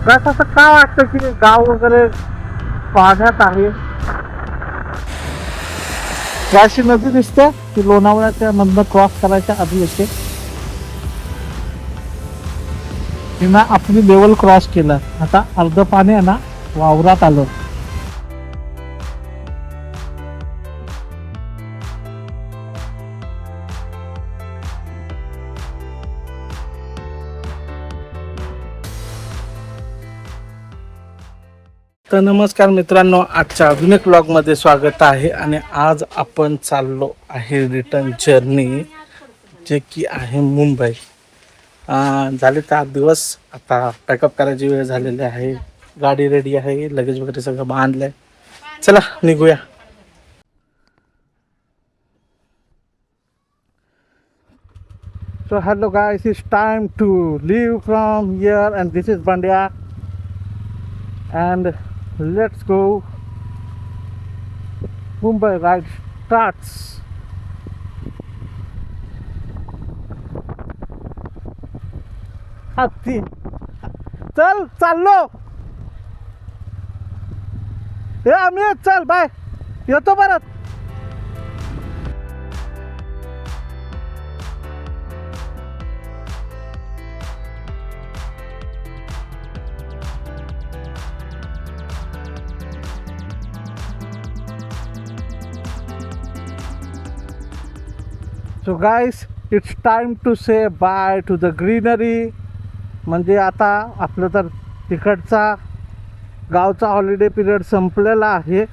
कसं असं का वाटतं की गाव वगैरे पाण्यात आहे? अशी नदी दिसते की लोणावळ्याच्या मधनं क्रॉस करायच्या आधी येते. तिनं आपली लेवल क्रॉस केलं. आता अर्ध पाणी आहे ना वावरात आलं. तर नमस्कार मित्रांनो, आजच्या अजून एक व्लॉगमध्ये स्वागत आहे. आणि आज आपण चाललो आहे रिटर्न जर्नी, जे की आहे मुंबई. झाले 4 दिवस. आता पॅकअप करायची वेळ झालेली आहे. गाडी रेडी आहे, लगेज वगैरे सगळं बांधलंय. चला निघूया. So hello guys, it's time to leave from here and this is Bandia and let's go. Mumbai ride starts. हाती चल चाललो. हे आम्ही चल बाय, येतो परत. So guys, it's time to say bye to the greenery. म्हणजे आता आपलं तर तिकडचा गावचा हॉलिडे पिरियड संपलेला आहे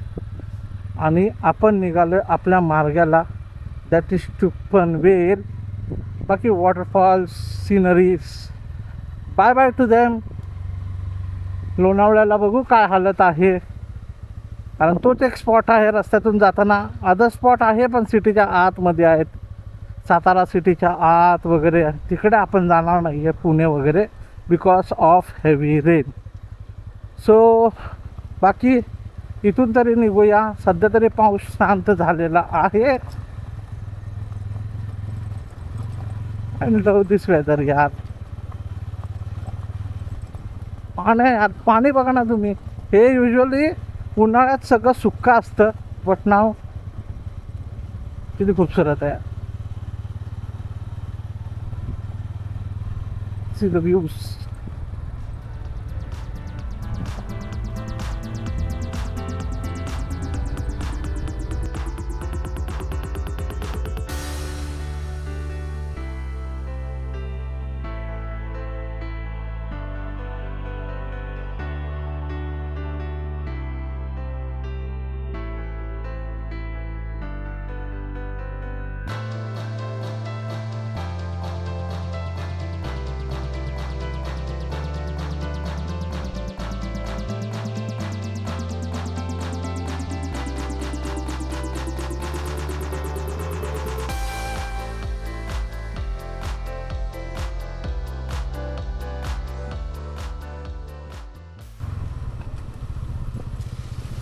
आणि आपण निघालो आपल्या मार्गाला, दॅट इज टू पनवेल. बाकी waterfalls, sceneries, bye bye to them. लोणावळ्याला बघू काय हालत आहे, कारण तोच एक स्पॉट आहे रस्त्यातून जाताना. अदर स्पॉट आहे पण सिटीच्या आतमध्ये आहेत. सातारा सिटीच्या आत वगैरे तिकडे आपण जाणार नाही आहे, पुणे वगैरे, because of heavy rain. So बाकी इथून तरी निघूया. सध्या तरी पाऊस शांत झालेला आहे. आणि लव दिस वेदर यार. पाणी बघा ना तुम्ही. हे युजली उन्हाळ्यात सगळं सुक्क असतं, बट नाव किती खूपसुरत आहे. See the views.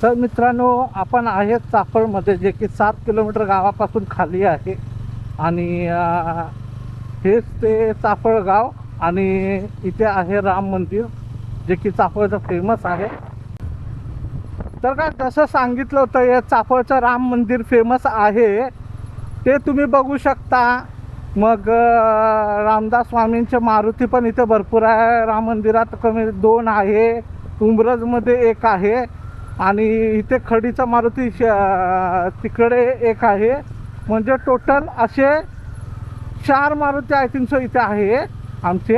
तर मित्रांनो, आपण आहे चाफळमध्ये, जे की 7 किलोमीटर गावापासून खाली आहे. आणि हेच ते चाफळ गाव. आणि इथे आहे राम मंदिर, जे की चाफळचं फेमस आहे. तर काय जसं सांगितलं होतं, हे चाफळचं राम मंदिर फेमस आहे, ते तुम्ही बघू शकता. मग रामदास स्वामींचे मारुती पण इथे भरपूर आहे. राम मंदिरात कमी 2 आहे, उंब्रजमध्ये 1 आहे, आणि इथे खडीचा मारुती तिकडे 1 आहे. म्हणजे टोटल असे 4 मारुती आय थिंक सो इथे आहे आमचे.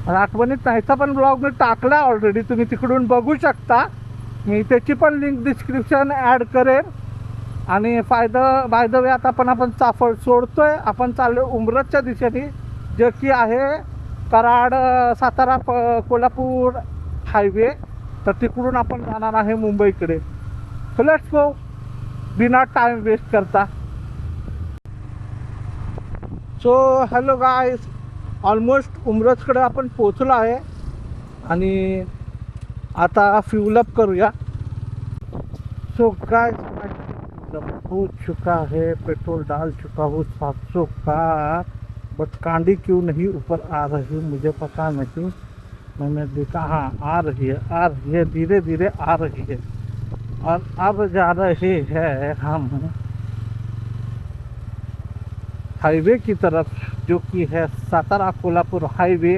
आठवणीत नाहीचा पण ब्लॉग मी टाकला ऑलरेडी, तुम्ही तिकडून बघू शकता. मी त्याची पण लिंक डिस्क्रिप्शन ॲड करेन. आणि बाय द वे आता आपण चाफळ सोडतोय. आपण चाललो उंब्रजच्या दिशेने, जे की आहे कराड सातारा कोल्हापूर हायवे. तर तिकडून आपण जाणार आहे मुंबईकडे. सो लेट्स गो, बिना टाइम वेस्ट करता. सो हॅलो गाईज, ऑलमोस्ट उंब्रजकडे आपण पोचलो आहे. आणि आता फ्यूल अप करूया. सो गाइस हो चुका है, पेट्रोल डाल चुका हूँ 700 का, बट कांडी क्यों नहीं ऊपर आ रही मुझे पता नहीं. मैंने देखा, हाँ आ रही है, आ रही है, धीरे धीरे आ रही है। और अब जा रहे हैं हम हाईवे की तरफ, जो कि है Satara Kolhapur highway.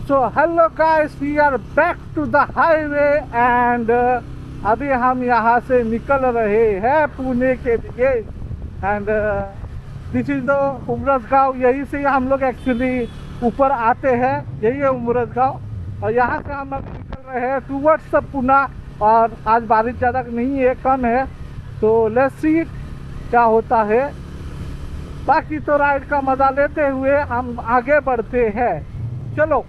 So hello guys, we are back to the highway and अभी हम यहाँ से निकल रहे हैं पुणे के लिए। एंड दिस इज द उमरस गांव। यहीं से हम लोग एक्चुअली ऊपर आते हैं, यही है उमरस गांव। और यहाँ से हम अभी निकल रहे हैं टूवर्ड्स पुणे। और आज बारिश ज़्यादा नहीं है, कम है, तो लेट्स सी क्या होता है। बाकी तो राइड का मज़ा लेते हुए हम आगे बढ़ते हैं, चलो।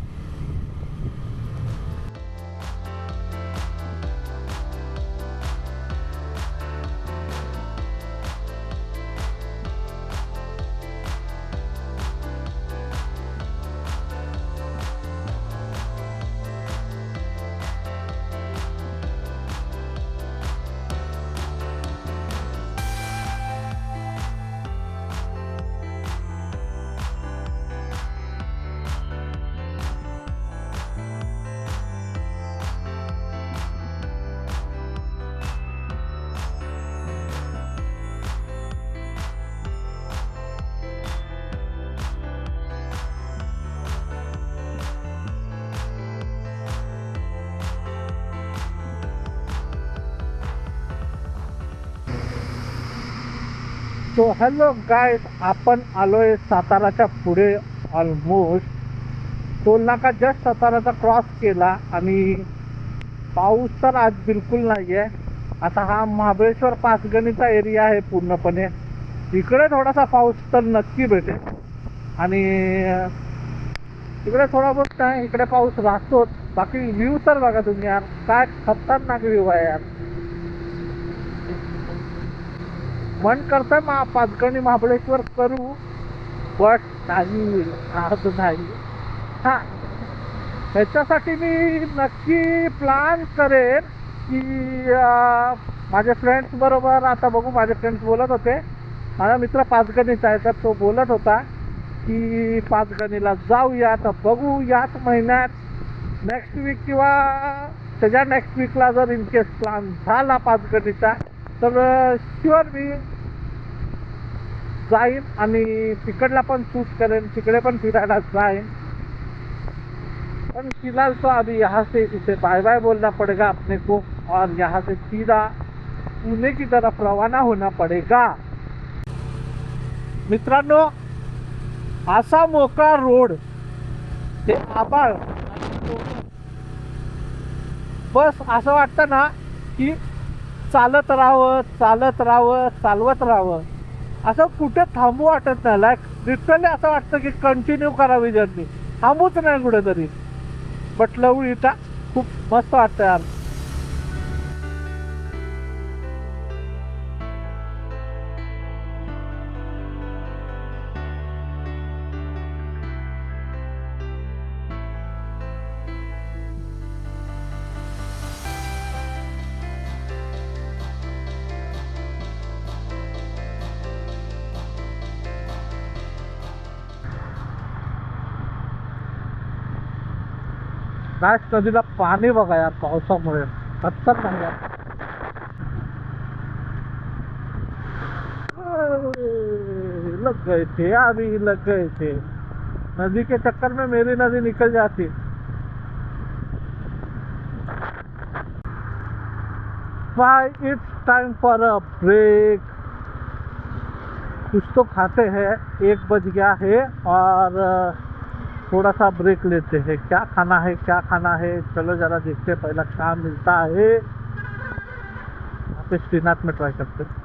सो हॅलो गाईज, आपण आलोय साताराच्या पुढे ऑलमोस्ट. टोल नाका जस्ट साताराचा क्रॉस केला आणि पाऊस तर आज बिलकुल नाही आहे. आता हा महाबळेश्वर पाचगणीचा एरिया आहे पूर्णपणे. इकडे थोडासा पाऊस तर नक्की भेटेल आणि इकडे थोडा बहुत काय, इकडे पाऊस राहतोच. बाकी व्ह्यू तर बघा तुम्ही यार, काय खतरनाक व्ह्यू आहे यार. मन करतंय पाचगणी महाबळेश्वर करू, बट नाही, आज नाही. हां, ह्याच्यासाठी मी नक्की प्लॅन करेन की माझ्या फ्रेंड्स बरोबर. आता बघू, माझे फ्रेंड्स बोलत होते, माझा मित्र पाचगणीचा आहे, तर तो बोलत होता की पाचगणीला जाऊया. तर बघू याच महिन्यात, नेक्स्ट वीक किंवा त्याच्या नेक्स्ट वीकला जर इन केस प्लॅन झाला पाचगणीचा, तर शुअर मी जाईन आणि तिकडला पण शूट करेन, तिकडे पण फिरायला जाईन. पण फिलहाल तो अभी यहाँ से इसे बाय बाय बोलना पड़ेगा अपने को, और यहाँ से सीधा पुणे की तरफ रवाना होना पड़ेगा. मित्रांनो, असा मोकळा रोड, ते आबाळ, बस असं वाटतं ना की चालत राहावं, चालत राहावं, चालवत राहावं. असं कुठे थांबू वाटत नाही. लाईक लिटरली असं वाटतं की कंटिन्यू करावी जर्नी, थांबूच नाही कुठेतरी. बट लव इटा खूप मस्त वाटतं यार. काय नदीला पाणी बघा यार, पावसामुळे खतरनाक यार. लग गए थे, अभी लग गए थे. नदी के चक्कर में मेरी नदी निकल जाती. भाई it's time for a break. कुछ तो खाते हैं, 1 बज गया है और थोड़ा सा ब्रेक लेते हैं. क्या खाना है, क्या खाना है, चलो जरा देखते हैं पहला क्या मिलता है. यहाँ पे श्रीनाथ में ट्राई करते हैं.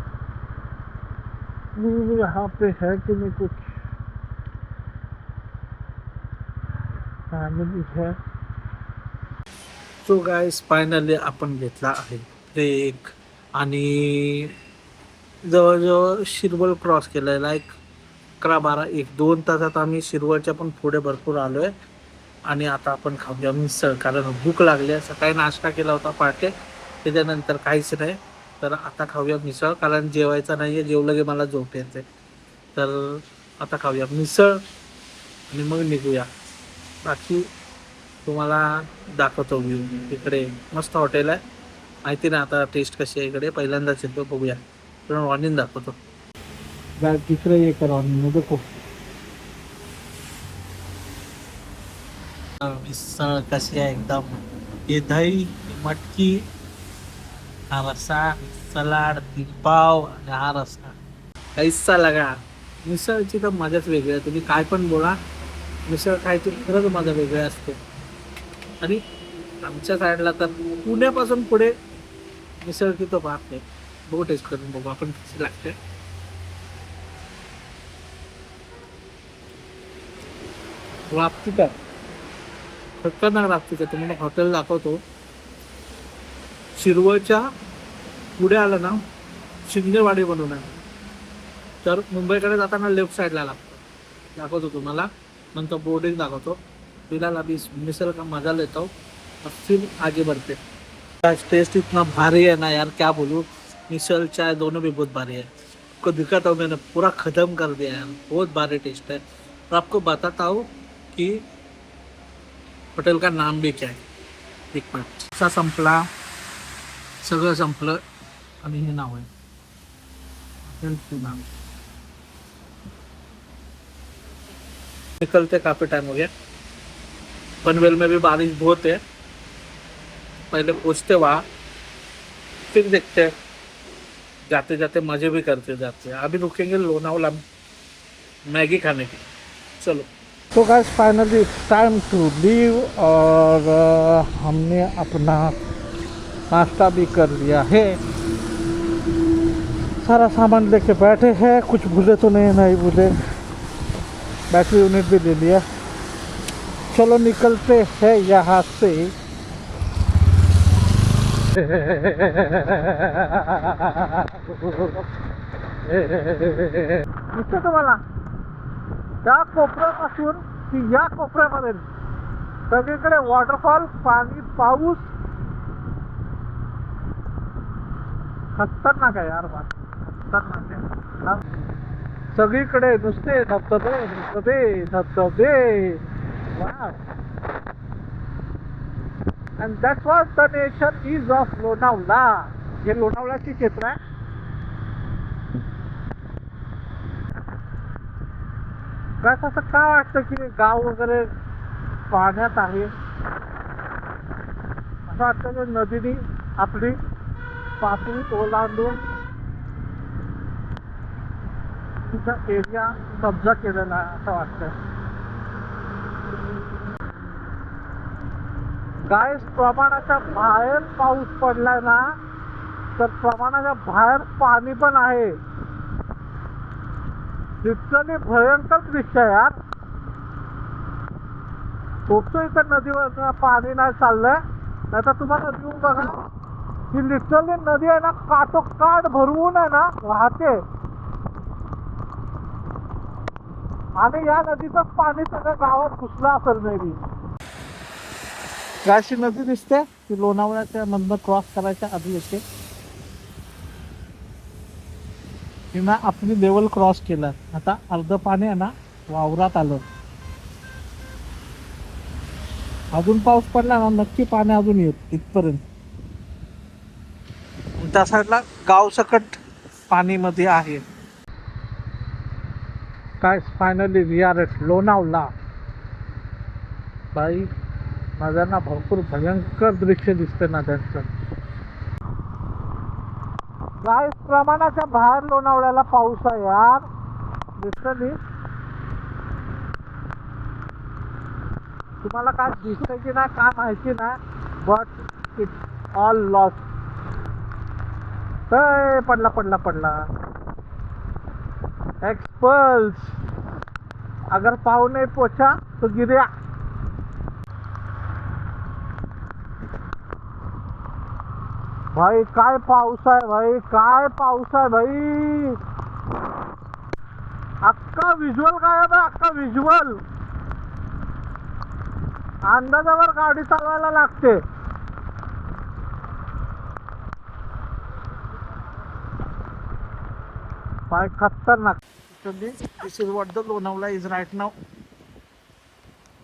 यहाँ पे है कि नहीं कुछ फॅमिली है. सो गाइस, फायनली आपण घेतला आहे ब्रेक आणि जवळजवळ शिरवळ क्रॉस केलं आहे. लाईक 11-12-1-2 तासात आम्ही शिरवळच्या पण पुढे भरपूर आलो आहे. आणि आता आपण खाऊया मिसळ, कारण भूक लागली आहे. सकाळी नाश्ता केला होता पाटे, त्याच्यानंतर काहीच नाही. तर आता खाऊया मिसळ, कारण जेवायचं नाही आहे, जेवलं की मला झोप येते. तर आता खाऊया मिसळ आणि मग निघूया. बाकी तुम्हाला दाखवतो व्ह्यू. इकडे मस्त हॉटेल आहे. माहिती नाही आता टेस्ट कशी आहे इकडे, पहिल्यांदाच येतो, बघूया. पण ऑनियन दाखवतो. तिकडे ये कर ऑनियन देखो. मिसळ कशी आहे एकदम. हे दही, मटकी, हा रस्सा, सलाड, पाव आणि हा रस्सा कैसा लगा. मिसळची तर मजाच वेगळी आहे. तुम्ही काय पण बोला, मिसळ खायची खरंच मजा वेगळी असते. आणि आमच्या साईडला तर पुण्यापासून पुढे मिसळ की तो बात नाही. बघू टेस्ट करून बघू आपण कशी लागते. राप्ती का खतरनाक राप्ती का. तुम्हाला हॉटेल दाखवतो. शिरवळच्या पुढे आलं ना, शिंदेवाडी म्हणून आहे. तर मुंबईकडे जाताना लेफ्ट साईडला लागतं. दाखवतो तुम्हाला, नंतर बोर्डिंग दाखवतो. फिलहाल अभी मिसल का मजा लेता हूँ और फिर आगे बढ़ते. टेस्ट इतना भारी है ना यार, क्या बोलूँ. मिसल चाय दोनों भी बहुत भारी है. आपको दिखाता हूँ, मैंने पूरा खत्म कर दिया यार. बहुत भारी टेस्ट है. और आपको बताता हूँ कि होटल का नाम भी क्या है. एक मिनट. सा संपला, सगळं संपलं आणि हे नाव आहे हॉटेलचं नाव. निकलते काफी टाइम हो गया. पनवेल में भी बारिश बहुत है. पहले पहुंचते वहाँ, फिर देखते हैं. जाते जाते मजे भी करते जाते हैं. अभी रुकेंगे लोनावला मैगी खाने की. चलो. तो guys finally time to leave. और हमने अपना नाश्ता भी कर लिया है. सारा सामान लेके बैठे हैं. कुछ भूले तो नहीं भूले. बैटरी यूनिट भी ले लिया. चलो निकलते हैं यहाँ से. दिसतं तुम्हाला त्या कोपऱ्यापासून की या कोपऱ्यामध्ये सगळीकडे वॉटरफॉल, पाणी, पाऊस. खतरनाक आहे यार. खतरनाक आहे. सगळीकडे नुसते धबधबे धबधबे धबधबे. And that's what the nation is of Lonavala. हे लोणावळ्याची क्षेत्र आहे. कसं असं का वाटतं की गाव वगैरे पाण्यात आहे. असं वाटतं की नदीने आपली पातळी ओलांडून तिचा एरिया कब्जा केलेला आहे असं वाटतं. गाईस प्रमाणाच्या बाहेर पाऊस पडलाय ना, तर प्रमाणाच्या बाहेर पाणी पण आहे. लिटरली भयंकर दृश्य आहे यार. खूप इथं नदीवर पाणी नाही चाललंय. नाही तर तुम्हाला देऊन बघा ही लिटरली नदी आहे ना, काठोकाठ भरवून आहे ना वाहते. आणि या नदीचं पाणी सगळं गावात घुसलं असेल मेबी. गायची नदी दिसते ती लोणावळ्याच्या मधनं क्रॉस करायच्या आधी येते. तिनं आपली लेवल क्रॉस केलं. आता अर्ध पाणी आहे ना वावरात आलं. अजून पाऊस पडला ना नक्की पाणी अजून येत इथपर्यंत. त्या साईडला गाव सकट पाणी मध्ये आहे. काय finally we are at Lonavala. बाई नद्यांना भरपूर भयंकर दृश्य दिसते नद्यांचं. काय प्रमाणाच्या बाहेर लोणावळ्याला पाऊस आहे यार. लिटरली तुम्हाला काय दिसतंय की नाही काय माहिती नाही, बट इट्स ऑल लॉस्ट. पडला पडला पडला. एक्सपल्स. अगर पाव नहीं पोछा तो गिरा. भाई काय पाऊस आहे भाई, काय पाऊस आहे भाई. अख्खा विज्युअल गायब आहे. अख्खा विज्युअल. अंदाजावर गाडी चालवायला लागते. भाई खतरनाक. This is what the Lonavala is right now.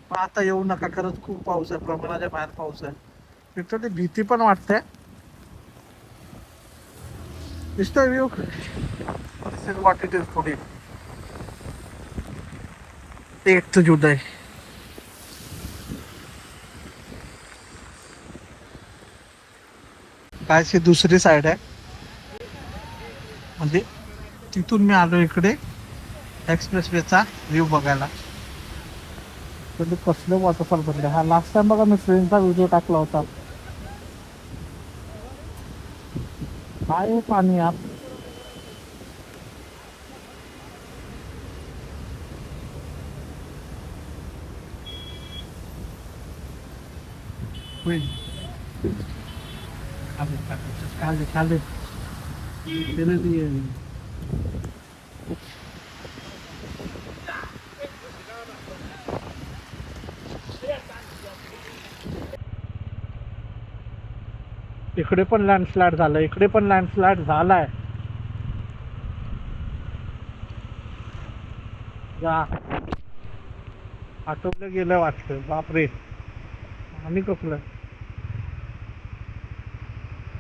पण आता येऊ नका, खरंच खूप पाऊस आहे, प्रमाणाच्या बाहेर पाऊस आहे. लिटरली भीती पण वाटते. दिसतोय व्ह्यू, वॉट इट इज पुढे 8th जुलै. कायची दुसरी साईड आहे, म्हणजे तिथून मी आलो इकडे एक्सप्रेस वेचा व्ह्यू बघायला. म्हणजे कसले वॉटरफॉल बनले. हा लास्ट टाइम बघा मी ट्रेनचा व्हिडिओ टाकला होता. काय पाणी यार. खाली इकडे पण लँडस्लाइड झालं, इकडे पण लँडस्लाइड झालाय. आटोपलं गेलं वाटतं. बापरे, आणि कसलं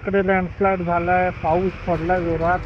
इकडे लँडस्लाइड झालाय, पाऊस पडलाय जोरात.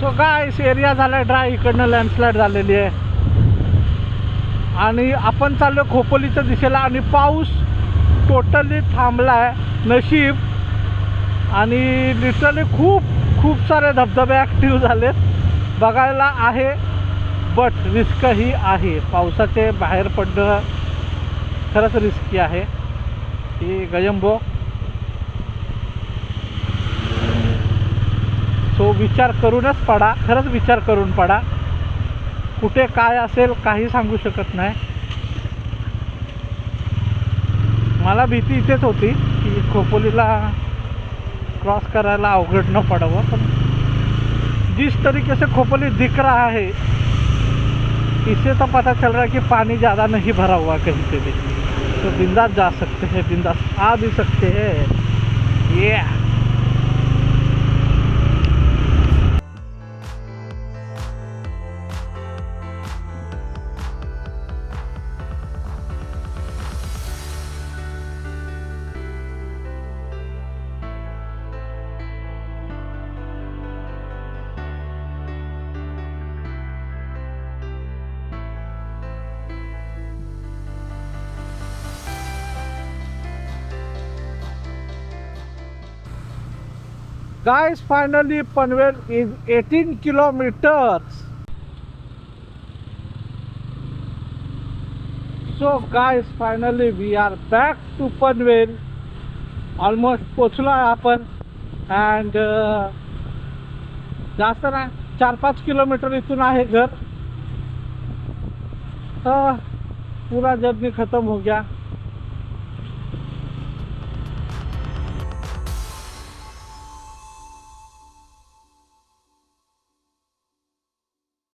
सो गाइस, एरिया झालाय ड्राय, इकडनं लँडस्लाइड झालेली आहे. आणि आपण चाललो खोपोलीच्या दिशेला, आणि पाऊस टोटली थांबलाय नशीब. आणि लिटरली खूप खूप सारे धबधबे ॲक्टिव्ह झालेत, बघायला आहे. बट रिस्कही आहे, पावसाचे बाहेर पडणं खरंच रिस्की आहे. ही गयंबो. सो विचार करूनच पडा, खरंच विचार करून पडा. कुठे काय असेल काही सांगू शकत नाही. मला भीती इथेच होती की खोपोलीला क्रॉस करायला अवघड न पडावं, पण जिस तरीके से खोपोली दिख रहा है इससे तो पता चल रहा है कि पानी ज़्यादा नहीं भरा हुआ कहीं पे भी. तो बिंदास जा सकते हैं, बिंदास आ भी सकते हैं. ये guys, finally Panvel is 18 kilometers. So guys, finally we are back to Panvel. Almost पोचलो आहे आपण. अँड जास्त ना 4-5 किलोमीटर इथून आहे घर. पूरा जर्नी खत्म हो गया.